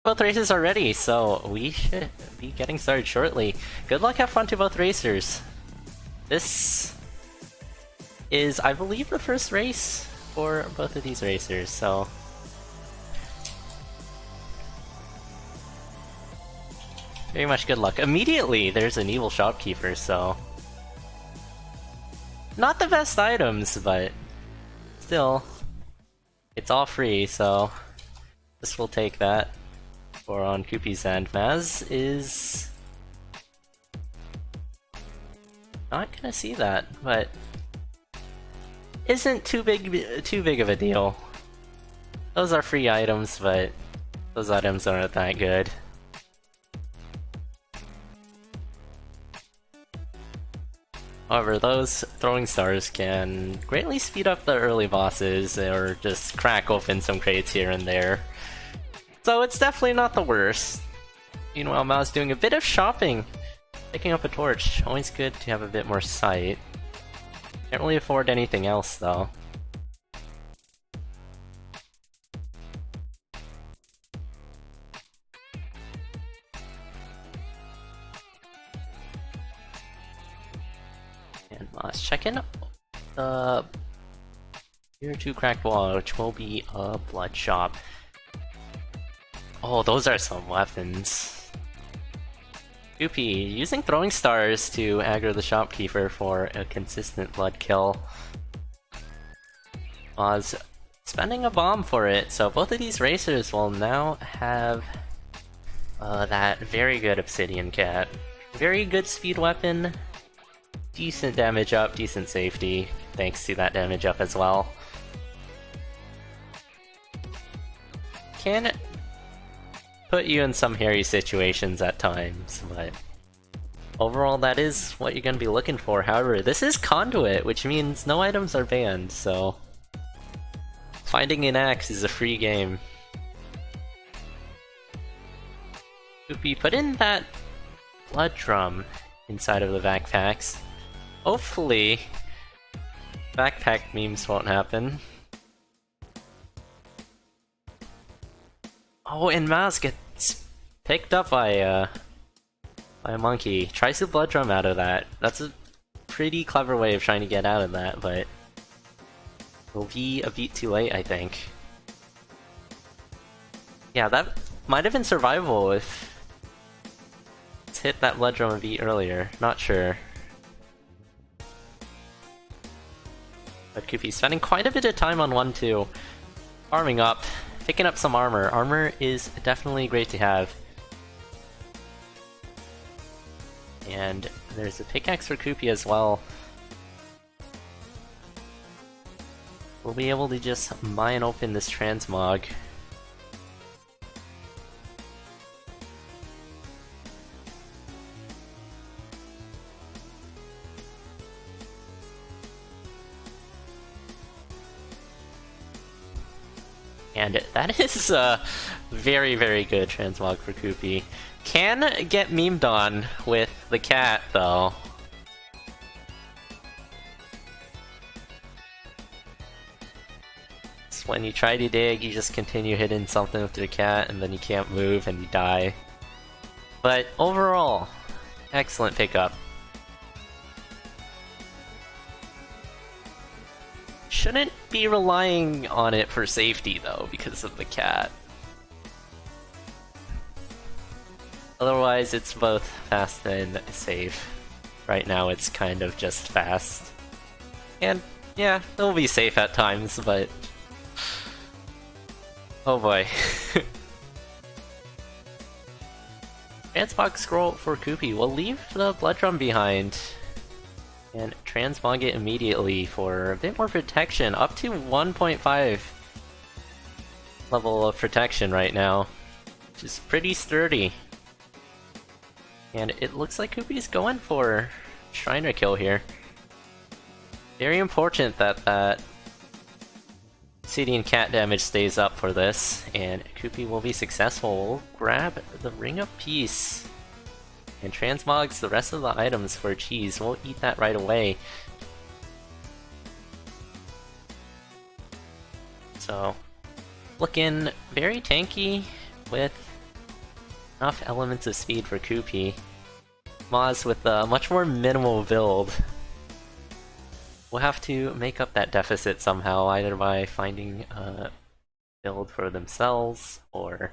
Both races are ready, so we should be getting started shortly. Good luck, have fun to both racers. This is, I believe, the first race for both of these racers, so... very much good luck. Immediately, there's an evil shopkeeper, so... not the best items, but... still... it's all free, so... this will take that. Or on Kupie's end. Maz is... not gonna see that, but... isn't too big of a deal. Those are free items, but... those items aren't that good. However, those throwing stars can greatly speed up the early bosses, or just crack open some crates here and there. So it's definitely not the worst. Meanwhile, Mao's doing a bit of shopping. Picking up a torch, always good to have a bit more sight. Can't really afford anything else though. And let's check in the Tier 2 cracked wall, which will be a blood shop. Oh, those are some weapons. Kupie using throwing stars to aggro the shopkeeper for a consistent blood kill. Maz spending a bomb for it, so both of these racers will now have that very good obsidian cat. Very good speed weapon, decent damage up, decent safety, thanks to that damage up as well. Can put you in some hairy situations at times, but overall that is what you're going to be looking for. However, this is CoNDUIT, which means no items are banned, so finding an axe is a free game. Kupie, put in that blood drum inside of the backpacks. Hopefully, backpack memes won't happen. Oh, and Maz gets picked up by a monkey. Tries to blood drum out of that. That's a pretty clever way of trying to get out of that, but will be a beat too late, I think. Yeah, that might have been survivable if it's hit that blood drum a beat earlier. Not sure. But Kupie's spending quite a bit of time on 1-2. Arming up. Picking up some armor. Armor is definitely great to have. And there's a pickaxe for Kupie as well. We'll be able to just mine open this transmog. And that is a very, very good transmog for Kupie. Can get memed on with the cat, though. It's when you try to dig, you just continue hitting something with your cat, and then you can't move and you die. But overall, excellent pickup. Shouldn't be relying on it for safety though, because of the cat. Otherwise, it's both fast and safe. Right now, it's kind of just fast. And yeah, it'll be safe at times, but... oh boy. Transmog scroll for Kupie. We'll leave the blood drum behind. And transmog it immediately for a bit more protection, up to 1.5 level of protection right now, which is pretty sturdy. And it looks like Kupie's going for Shriner kill here. Very important that that obsidian cat damage stays up for this, and Kupie will be successful. We'll grab the Ring of Peace. And transmogs the rest of the items for cheese. We'll eat that right away. So, looking very tanky with enough elements of speed for Kupi. Maz with a much more minimal build will have to make up that deficit somehow, either by finding a build for themselves or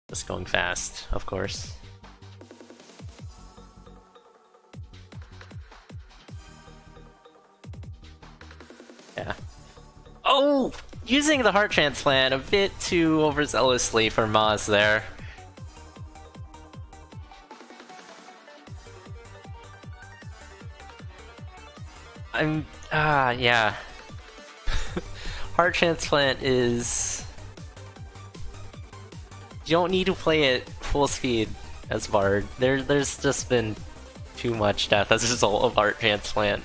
just going fast, of course. Yeah. Oh! Using the heart transplant a bit too overzealously for Maz there. Yeah. Heart transplant is... You don't need to play it full speed as Bard. There's just been too much death as a result of heart transplant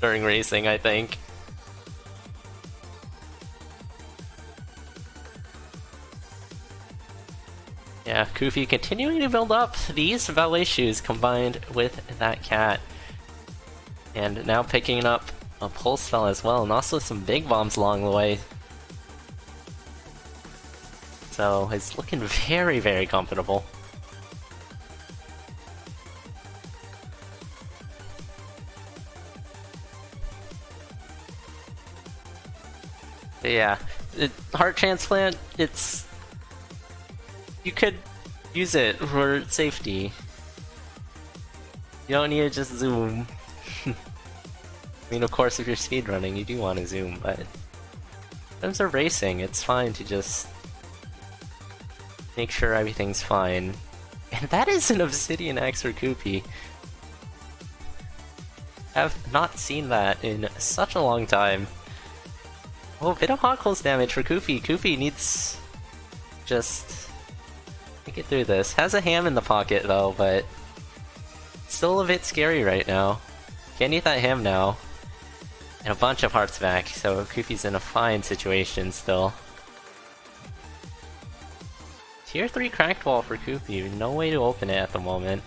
during racing, I think. Yeah, Kufi continuing to build up these valet shoes combined with that cat. And now picking up a pulse spell as well, and also some big bombs along the way. So it's looking very, very comfortable. But yeah, heart transplant, it's... You could use it for safety. You don't need to just zoom. I mean, of course, if you're speedrunning, you do want to zoom, but in terms of racing, it's fine to just make sure everything's fine. And that is an Obsidian Axe for Kupi. I've not seen that in such a long time. Oh, a bit of hot close damage for Kufi. Kufi needs just make it through this. Has a ham in the pocket though, but still a bit scary right now. Can't eat that ham now. And a bunch of hearts back, so Kufi's in a fine situation still. Tier 3 cracked wall for Kupi, no way to open it at the moment.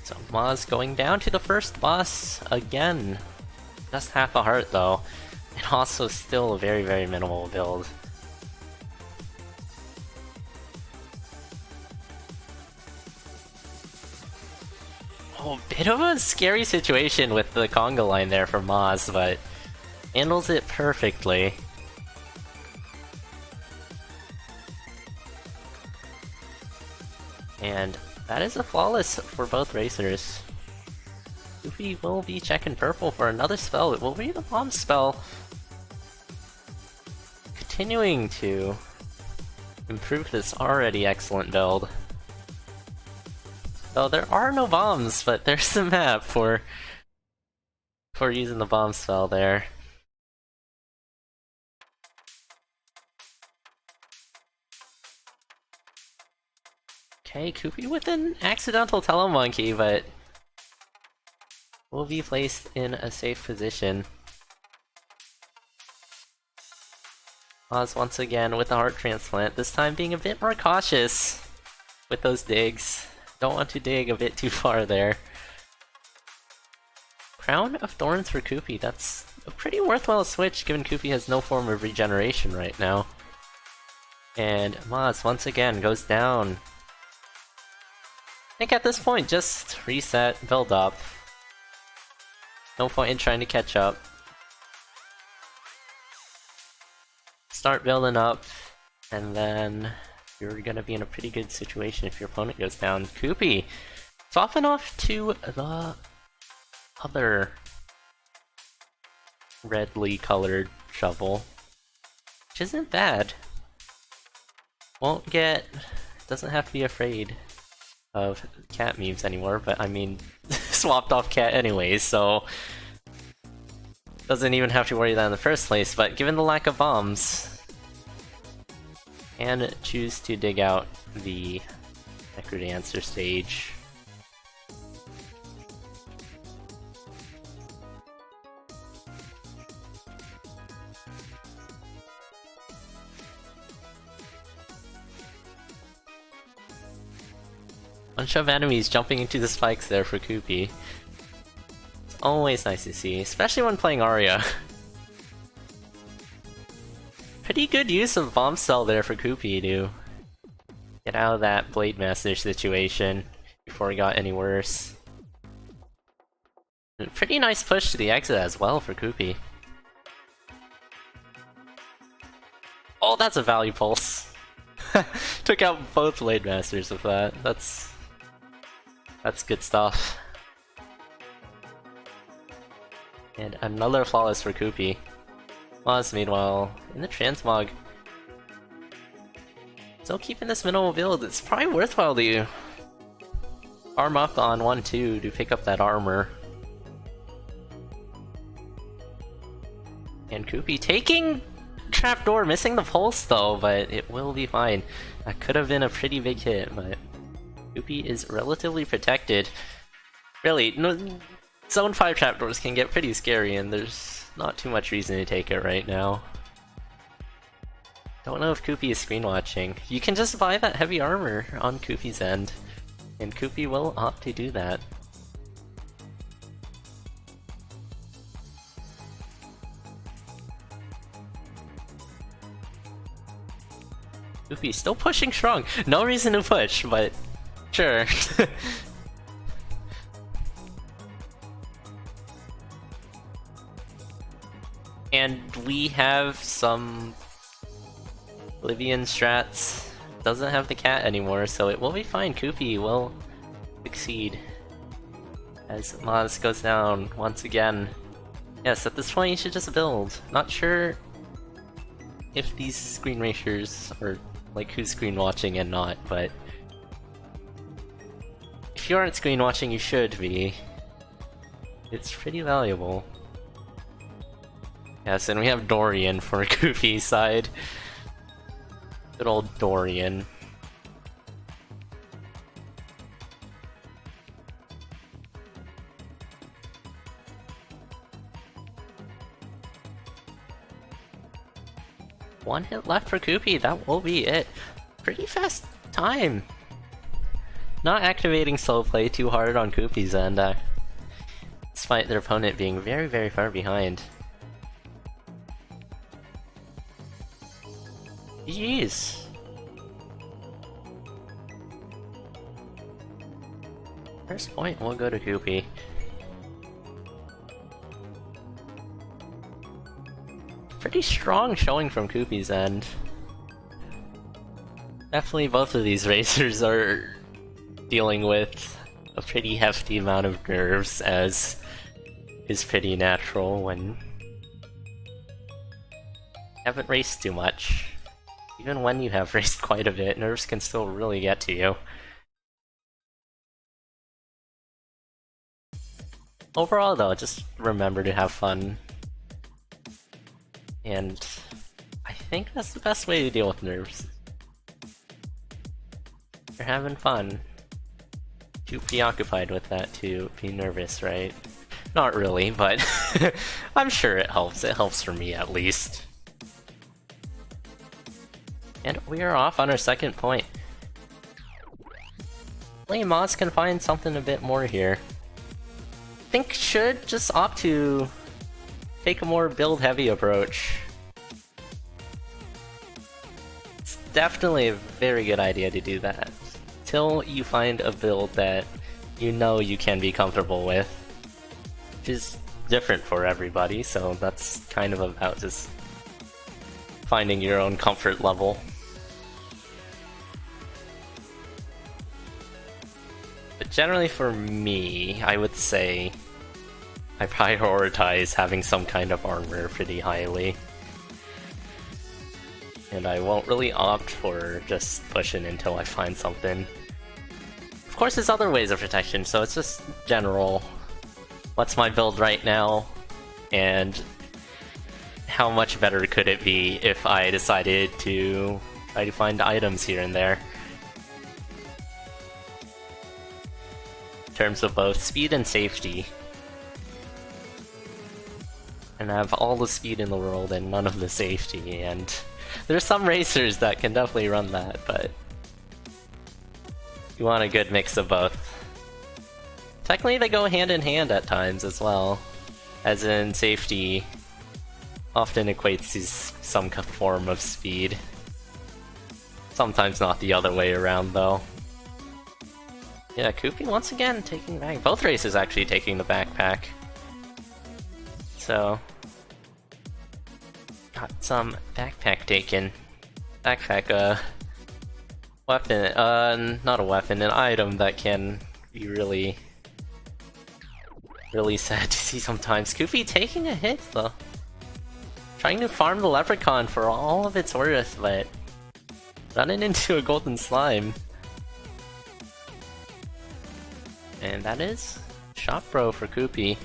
So Maz going down to the first boss again. Just half a heart though, and also still a very, very minimal build. Oh, bit of a scary situation with the conga line there for Maz, but handles it perfectly. And that is a flawless for both racers. Kufi will be checking purple for another spell. It will be the bomb spell. Continuing to improve this already excellent build. Though there are no bombs, but there's the map for using the bomb spell there. Okay, Kupi with an accidental telemonkey, but will be placed in a safe position. Oz once again with the heart transplant, this time being a bit more cautious with those digs. Don't want to dig a bit too far there. Crown of Thorns for Kupi, that's a pretty worthwhile switch given Kupi has no form of regeneration right now. And Maz once again goes down. I think at this point, just reset, build up. No point in trying to catch up. Start building up, and then you're gonna be in a pretty good situation if your opponent goes down. Kupi, soften off to the other redly colored shovel, which isn't bad. Doesn't have to be afraid of cat memes anymore, but I mean, swapped off cat anyways, so doesn't even have to worry that in the first place, but given the lack of bombs, and choose to dig out the Necrodancer stage. Bunch of enemies jumping into the spikes there for Kupi. always nice to see, especially when playing Arya. Pretty good use of Bomb Cell there for Kupi to get out of that Blade Master situation before it got any worse. And pretty nice push to the exit as well for Kupi. Oh, that's a value pulse. Took out both Blade Masters with that. That's good stuff. And another flawless for Kupi. Maz, meanwhile, in the transmog. Still keeping this minimal build. It's probably worthwhile to arm up on 1-2 to pick up that armor. And Kupi taking Trapdoor, missing the pulse though, but it will be fine. That could have been a pretty big hit, but Kupi is relatively protected. Really, no, Zone 5 Trapdoors can get pretty scary, and there's not too much reason to take it right now. Don't know if Kupi is screen watching. You can just buy that heavy armor on Kupi's end, and Kupi will opt to do that. Kupi still pushing strong. No reason to push, but sure. And we have some Oblivion strats. Doesn't have the cat anymore, so it will be fine. Kupi will succeed as Maz goes down once again. Yes, at this point you should just build. Not sure if these screen racers are like who's screen watching and not, but if you aren't screen watching, you should be. It's pretty valuable. Yes, and we have Dorian for Kupi's side. Good old Dorian. One hit left for Kupi, that will be it. Pretty fast time. Not activating slow play too hard on Kupi's end, despite their opponent being very, very far behind. GG's. First point will go to Kupi. Pretty strong showing from Kupi's end. Definitely both of these racers are dealing with a pretty hefty amount of nerves, as is pretty natural when you haven't raced too much. Even when you have raced quite a bit, nerves can still really get to you. Overall though, just remember to have fun. And I think that's the best way to deal with nerves. You're having fun. Too preoccupied with that to be nervous, right? Not really, but I'm sure it helps. It helps for me at least. And we are off on our second point. Hopefully Maz can find something a bit more here. I think should just opt to take a more build-heavy approach. It's definitely a very good idea to do that. Till you find a build that you know you can be comfortable with. Which is different for everybody, so that's kind of about just finding your own comfort level. But generally for me, I would say I prioritize having some kind of armor pretty highly. And I won't really opt for just pushing until I find something. Of course there's other ways of protection, so it's just general. What's my build right now? And how much better could it be if I decided to try to find items here and there? In terms of both speed and safety. And I have all the speed in the world and none of the safety, and there's some racers that can definitely run that, but you want a good mix of both. technically they go hand in hand at times as well. As in, safety often equates to some form of speed. Sometimes not the other way around, though. Yeah, Kupie once again taking back. Both races actually taking the backpack. So, got some backpack taken. Backpack, weapon, not a weapon, an item that can be really sad to see sometimes. Kupie taking a hit, though. Trying to farm the Leprechaun for all of its worth, but running into a golden slime. And that is Shop Bro for Kupie.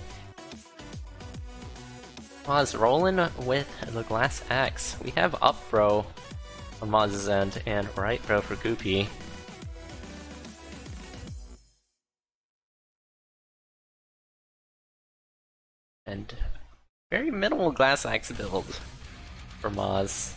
Maz rolling with the glass axe. We have Up Bro on Maz's end and Right Bro for Kupie. And very minimal glass axe build for Maz.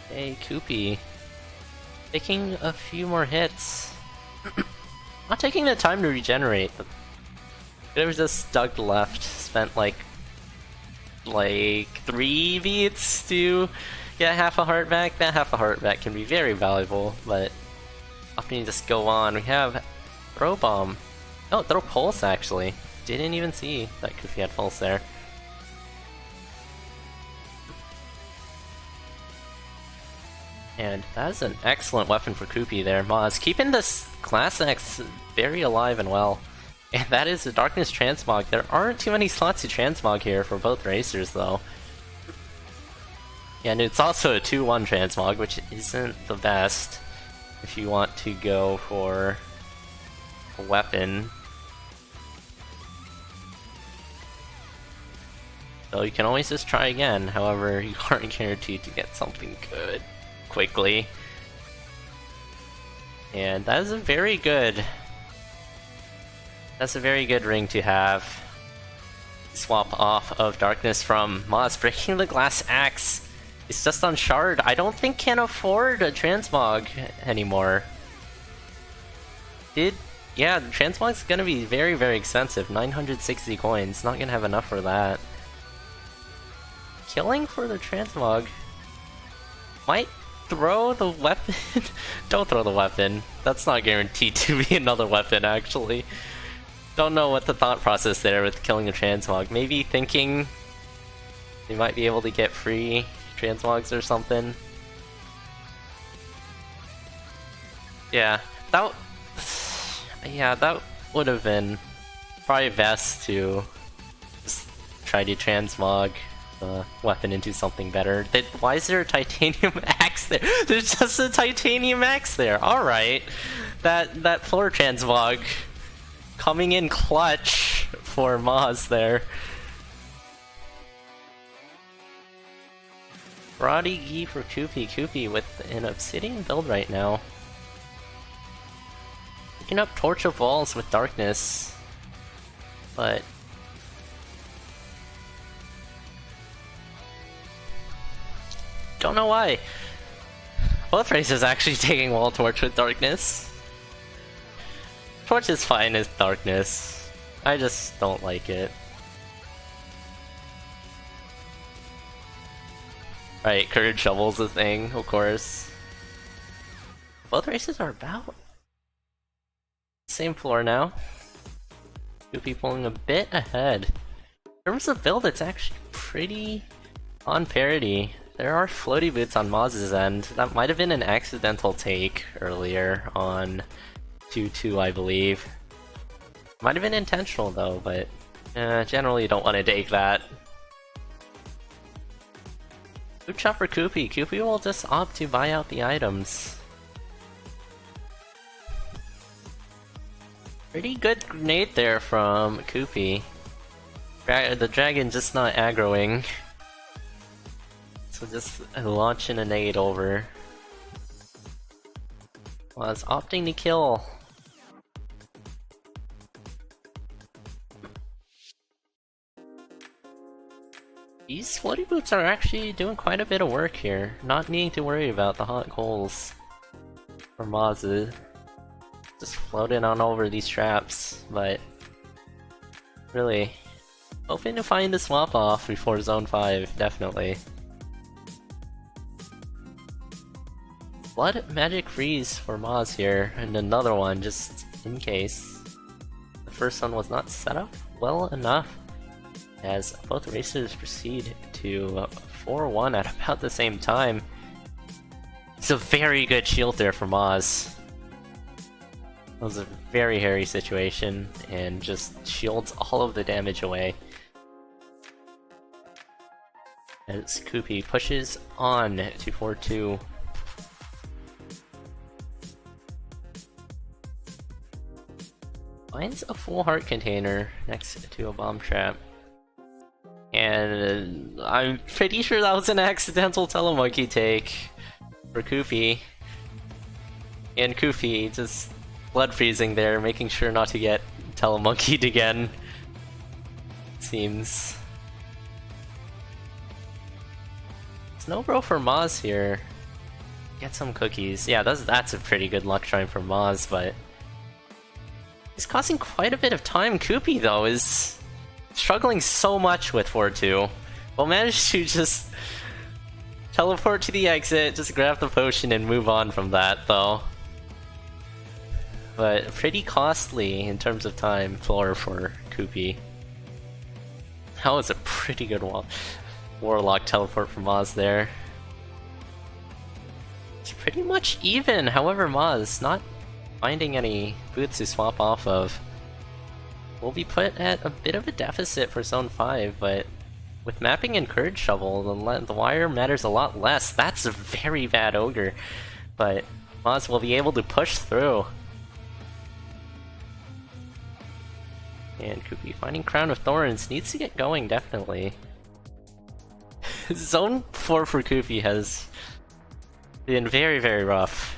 Hey, Kupie. Taking a few more hits. Not taking the time to regenerate. Could have just dug left, spent like 3 beats to get half a heart back. That half a heart back can be very valuable, but often you just go on. We have Throw Bomb. Oh, Throw Pulse actually. Didn't even see that Kupie had Pulse there. And that is an excellent weapon for Kupie there. Maz keeping this Glass Axe very alive and well. And that is a Darkness Transmog. There aren't too many slots to Transmog here for both racers though. Yeah, and it's also a 2-1 Transmog, which isn't the best if you want to go for a weapon. So you can always just try again, however, you aren't guaranteed to get something good quickly. And that is a very good... That's a very good ring to have. Swap off of Darkness from Maz, breaking the Glass Axe. It's just on Shard. I don't think can afford a Transmog anymore. Yeah, Transmog's gonna be very, very expensive. 960 coins. Not gonna have enough for that. Killing for the Transmog. Might throw the weapon. Don't throw the weapon. That's not guaranteed to be another weapon, actually. Don't know what the thought process there with killing a Transmog. Maybe thinking they might be able to get free Transmogs or something. Yeah, that would have been probably best to just try to Transmog the weapon into something better. Why is there a titanium axe there? There's just a titanium axe there. All right, that floor Transmog coming in clutch for Maz there. Roddy Gee for Kupie. Kupie with an Obsidian build right now. Picking up Torch of Walls with Darkness. But... don't know why. Both races actually taking Wall Torch with Darkness. Torch is fine as Darkness. I just don't like it. Right, Courage Shovel's a thing, of course. Both races are about same floor now. Kupie pulling a bit ahead. In terms of build, it's actually pretty on parity. There are floaty boots on Maz's end. That might have been an accidental take earlier on 2-2, I believe. Might have been intentional though, but generally you don't want to take that. Good shot for Kupie. Kupie will just opt to buy out the items. Pretty good grenade there from Kupie. The dragon just not aggroing. So just launching a nade over. Was opting to kill. These floaty boots are actually doing quite a bit of work here, not needing to worry about the hot coals for Mazu. Just floating on over these traps, but really hoping to find the swap off before Zone 5, definitely. Blood Magic Freeze for Maz here, and another one just in case. The first one was not set up well enough, as both racers proceed to 4-1 at about the same time. It's a very good shield there for Maz. It was a very hairy situation, and just shields all of the damage away. As Kupi pushes on to 4-2. Finds a full heart container next to a bomb trap. And I'm pretty sure that was an accidental telemonkey take for Kupi. And Kupi just blood freezing there, making sure not to get telemonkeyed again. Seems. Snowbro for Maz here. Get some cookies. Yeah, that's a pretty good luck charm for Maz, but he's causing quite a bit of time. Kupi, though, is struggling so much with 4-2. We'll manage to just teleport to the exit, just grab the potion and move on from that, though. But pretty costly in terms of time for Kupi. That was a pretty good Warlock teleport from Maz there. It's pretty much even, however Maz not finding any boots to swap off of. We'll be put at a bit of a deficit for Zone 5, but with mapping and Courage Shovel, the wire matters a lot less. That's a very bad Ogre, but Maz will be able to push through. And Kupi finding Crown of Thorns needs to get going, definitely. Zone 4 for Kupi has been very, very rough.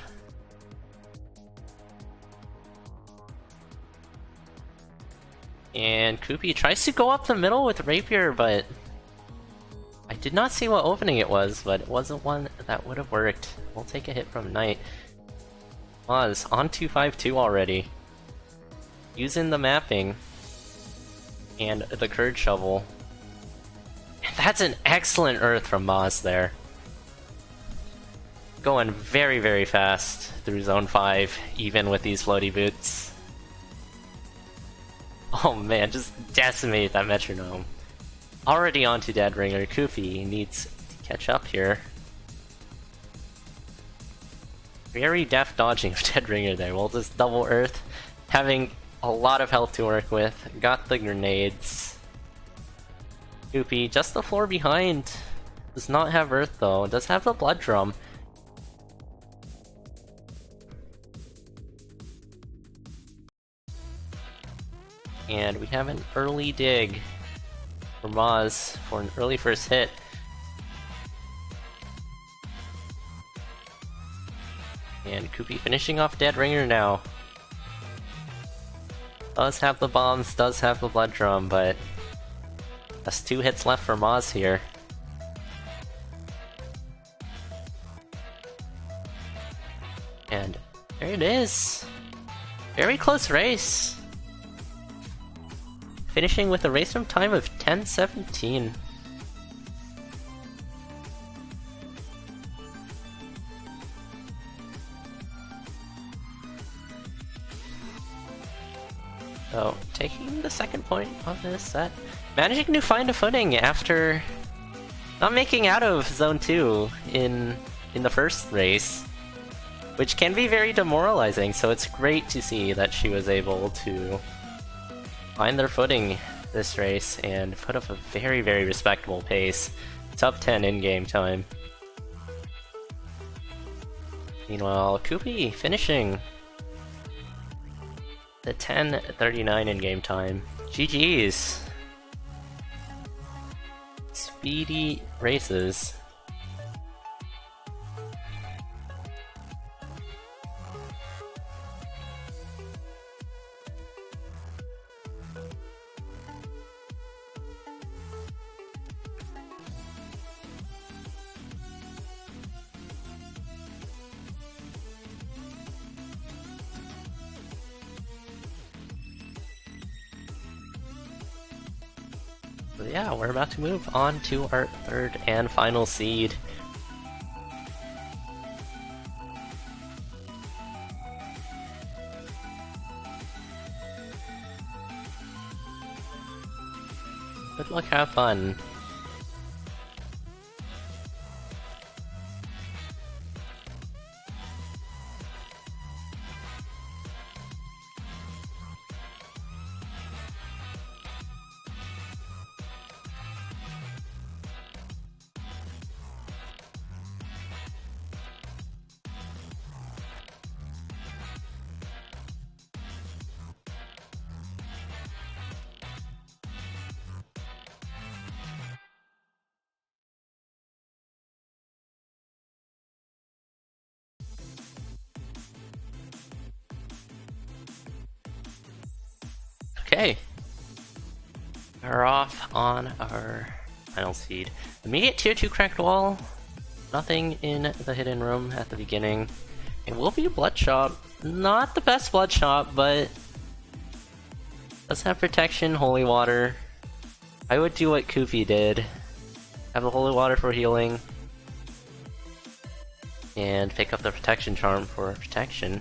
And Kupi tries to go up the middle with Rapier, but I did not see what opening it was, but it wasn't one that would have worked. We'll take a hit from Knight. Maz on 252 already. Using the mapping and the Courage Shovel. And that's an excellent Earth from Maz there. Going very, very fast through Zone 5, even with these floaty boots. Oh man, just decimate that metronome. Already onto Dead Ringer. Kupi needs to catch up here. Very deft dodging of Dead Ringer there. We'll just double Earth, having a lot of health to work with. Got the grenades. Kupi, just the floor behind. Does not have Earth though. Does have the Blood Drum. And we have an early dig for Maz for an early first hit. And Kupi finishing off Dead Ringer now. Does have the bombs, does have the Blood Drum, but that's 2 hits left for Maz here. And there it is. Very close race. Finishing with a race from time of 10:17. So, taking the second point of this set. Managing to find a footing after not making out of Zone 2 in the first race, which can be very demoralizing, so it's great to see that she was able to find their footing this race and put up a very, very respectable pace. Top 10 in-game time. Meanwhile, Kupi finishing the 10:39 in-game time. GG's. Speedy races. So yeah, we're about to move on to our third and final seed. Good luck, have fun. Okay, we're off on our final seed. Immediate tier 2 cracked wall. Nothing in the hidden room at the beginning. It will be a blood shop. Not the best blood shop, but does have protection, holy water. I would do what Kufi did. Have the holy water for healing. And pick up the protection charm for protection.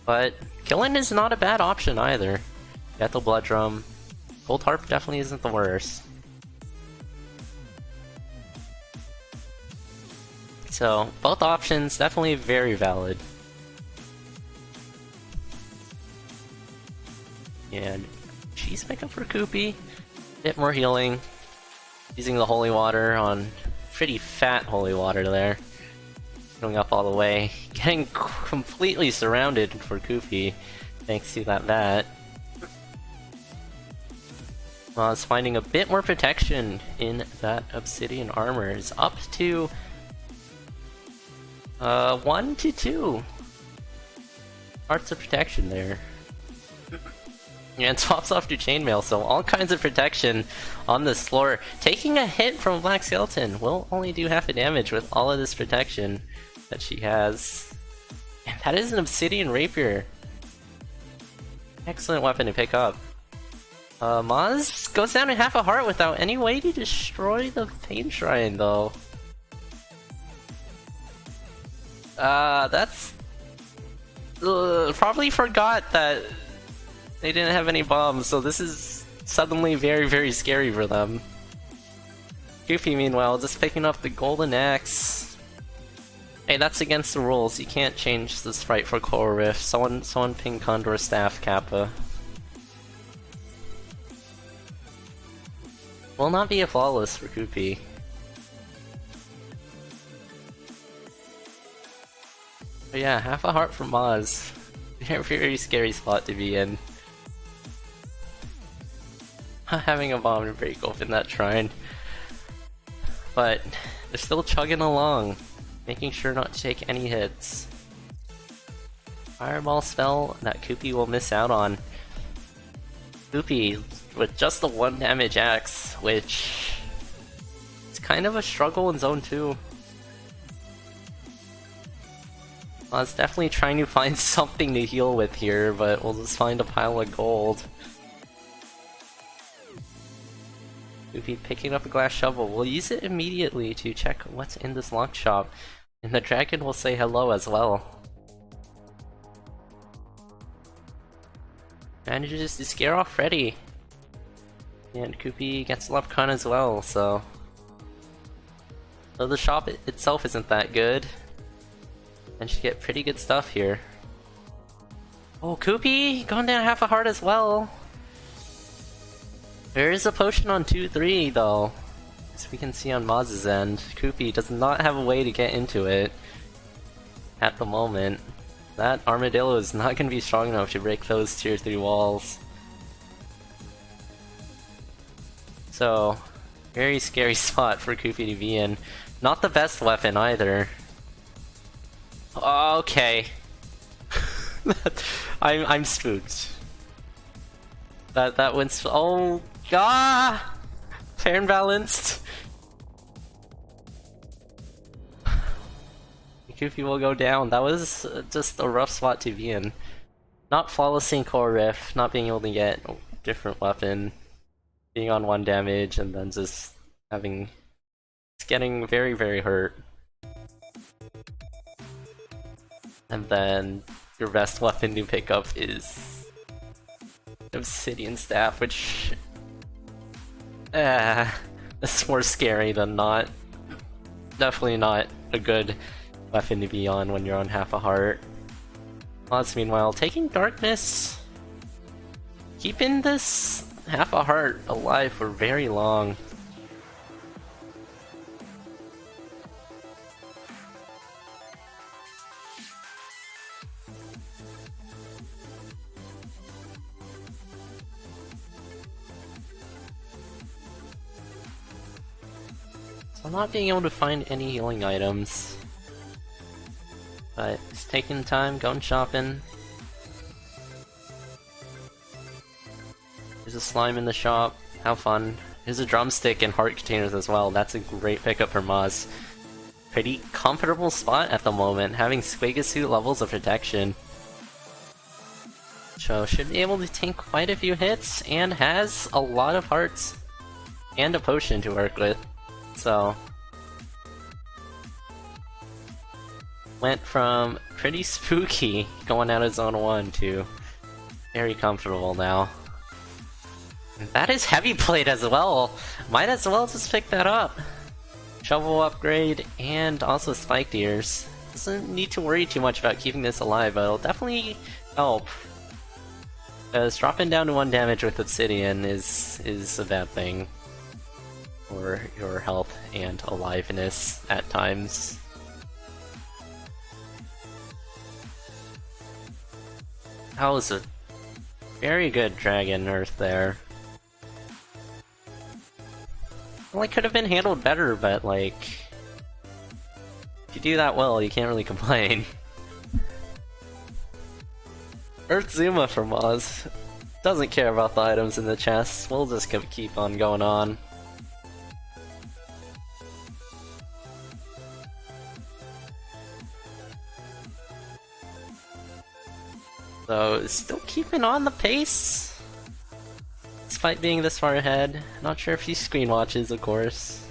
But killing is not a bad option either. Got the blood drum. Gold harp definitely isn't the worst. So both options definitely very valid. And cheese pickup for Kupi. Bit more healing. Using the holy water on pretty fat holy water there. Going up all the way. Getting completely surrounded for Kupi thanks to that bat. Maz finding a bit more protection in that obsidian armor. Is up to 1 to 2 hearts of protection there. And swaps off to chainmail, so all kinds of protection on this floor. Taking a hit from Black Skeleton will only do half the damage with all of this protection that she has. And that is an obsidian rapier. Excellent weapon to pick up. Maz goes down to half a heart without any way to destroy the Pain Shrine though. That's... probably forgot that they didn't have any bombs, so this is suddenly very, very scary for them. Goofy, meanwhile, just picking up the golden axe. Hey, that's against the rules. You can't change the sprite for Coral Rift. Someone ping Condor Staff Kappa. Will not be a flawless for Goofy. But yeah, half a heart from Maz. Very, very scary spot to be in. Having a bomb to break open that shrine. But they're still chugging along, making sure not to take any hits. Fireball spell that Kupi will miss out on. Kupi with just the 1 damage axe, which is kind of a struggle in zone 2. I was definitely trying to find something to heal with here, but we'll just find a pile of gold. Kupi picking up a glass shovel. We'll use it immediately to check what's in this lock shop. And the dragon will say hello as well. Manages to scare off Freddy. And Kupi gets Leprechaun as well, so... Though the shop itself isn't that good. And she get pretty good stuff here. Oh, Kupi going down half a heart as well. There is a potion on 2-3 though, as we can see on Maz's end. Kupi does not have a way to get into it at the moment. That armadillo is not going to be strong enough to break those tier 3 walls. So, very scary spot for Kupi to be in. Not the best weapon either. Okay. I'm spooked. That went oh god! Fair and balanced. Kupi will go down. That was just a rough spot to be in. Not flawless in Core Rift, not being able to get a different weapon. being on 1 damage and then just getting very, very hurt. And then your best weapon to pick up is Obsidian Staff, which it's more scary than not. Definitely not a good weapon to be on when you're on half a heart. Maz, meanwhile, taking Darkness, keeping this half a heart alive for very long. So not being able to find any healing items. But it's taking time, going shopping. There's a slime in the shop, how fun. There's a drumstick and heart containers as well, that's a great pickup for Maz. Pretty comfortable spot at the moment, having Squigga suit levels of protection. So should be able to tank quite a few hits, and has a lot of hearts and a potion to work with. So went from pretty spooky going out of zone 1 to very comfortable now. And that is heavy plate as well. Might as well just pick that up. Shovel upgrade and also spiked ears. Doesn't need to worry too much about keeping this alive, but it'll definitely help. Because dropping down to 1 damage with Obsidian is a bad thing for your health and aliveness at times. That was a very good Dragon Earth there. Well, it could have been handled better, but like, if you do that well, you can't really complain. Earth Zuma from Maz doesn't care about the items in the chest. We'll just keep on going on. So, still keeping on the pace, despite being this far ahead. Not sure if he screen watches, of course.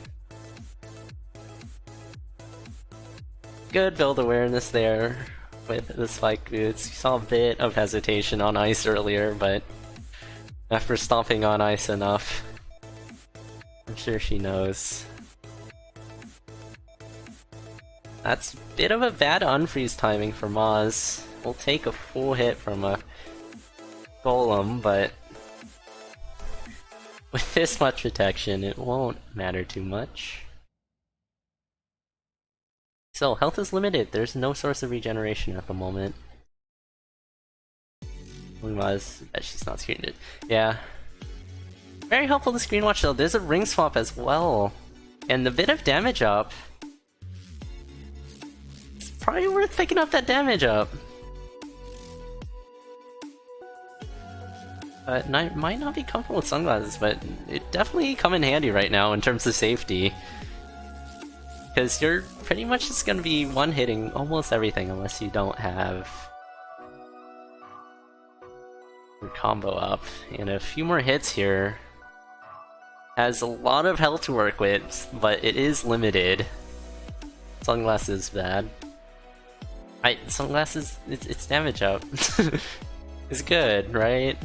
Good build awareness there with the spike boots. You saw a bit of hesitation on ice earlier, but after stomping on ice enough, I'm sure she knows. That's a bit of a bad unfreeze timing for Maz. We'll take a full hit from a golem, but with this much protection, it won't matter too much. So, health is limited. There's no source of regeneration at the moment. Maz, bet she's not screened it. Yeah. Very helpful to screen watch though. There's a ring swap as well. And a bit of damage up. It's probably worth picking up that damage up. Might not be comfortable with sunglasses, but it definitely come in handy right now in terms of safety. Because you're pretty much just going to be one-hitting almost everything unless you don't have your combo up. And a few more hits here. Has a lot of health to work with, but it is limited. Sunglasses bad. Sunglasses, it's damage up. It's good, right?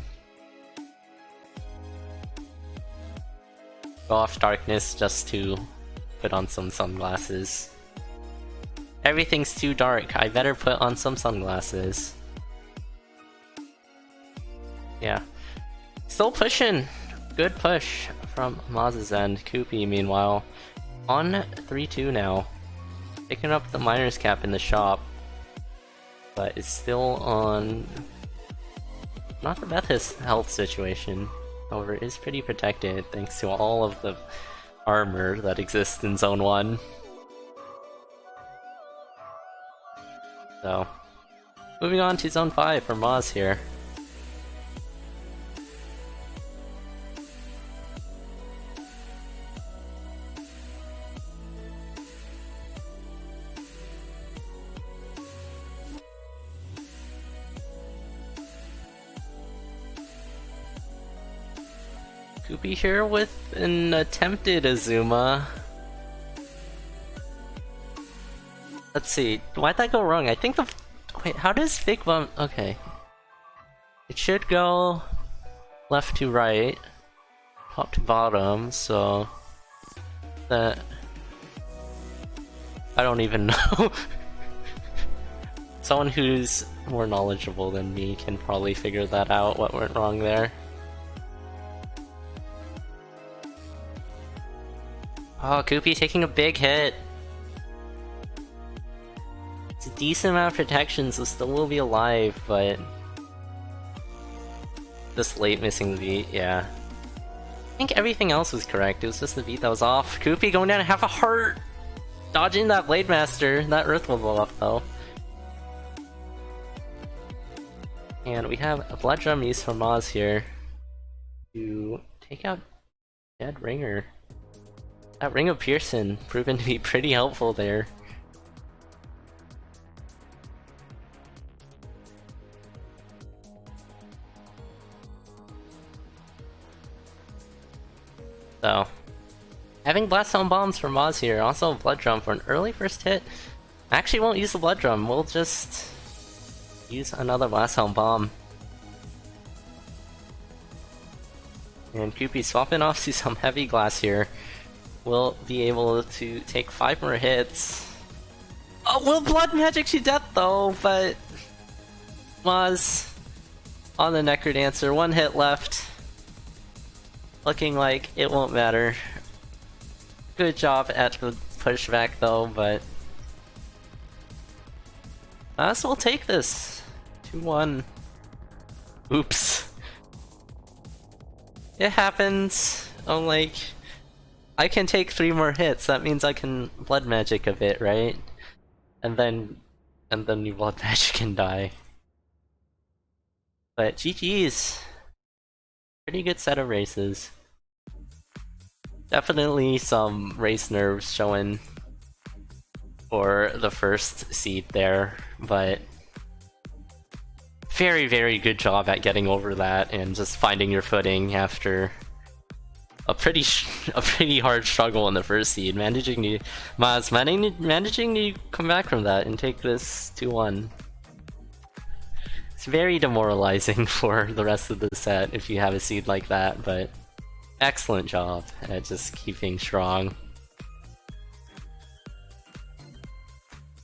Go off darkness just to put on some sunglasses. Everything's too dark, I better put on some sunglasses. Yeah. Still pushing! Good push from Maz's end. Kupi, meanwhile, on 3-2 now. Picking up the miner's cap in the shop. But it's still on not the best health situation. However, it is pretty protected thanks to all of the armor that exists in Zone 1. So, moving on to Zone 5 for Maz here. Kupi here with an attempted Azuma. Let's see, why'd that go wrong? I think the... Wait, how does Fig Bump... Okay. It should go left to right, top to bottom, so... That... I don't even know. Someone who's more knowledgeable than me can probably figure that out, what went wrong there. Oh, Kupi taking a big hit. It's a decent amount of protection, so still will be alive, but... Just late missing the beat, yeah. I think everything else was correct, it was just the beat that was off. Kupi going down to half a heart! Dodging that Blade Master, that Earth will blow off though. And we have a Blood Drum used from Maz here to take out Dead Ringer. That Ring of Pearson proven to be pretty helpful there. So, having Blast Zone Bombs from Maz here, also a Blood Drum for an early first hit. Actually won't use the Blood Drum, we'll just use another Blast Zone Bomb. And Kupi swapping off to some Heavy Glass here. We'll be able to take 5 more hits. Oh, will Blood Magic to death though, but... Maz on the Necrodancer, 1 hit left. Looking like it won't matter. Good job at the pushback though, but... Maz will take this. 2-1. Oops. It happens. I'm like... I can take 3 more hits, that means I can Blood Magic a bit, right? And then you Blood Magic and die. But GG's. Pretty good set of races. Definitely some race nerves showing for the first seed there, but very, very good job at getting over that and just finding your footing after a pretty hard struggle in the first seed, managing to come back from that and take this 2-1. It's very demoralizing for the rest of the set if you have a seed like that, but excellent job at just keeping strong.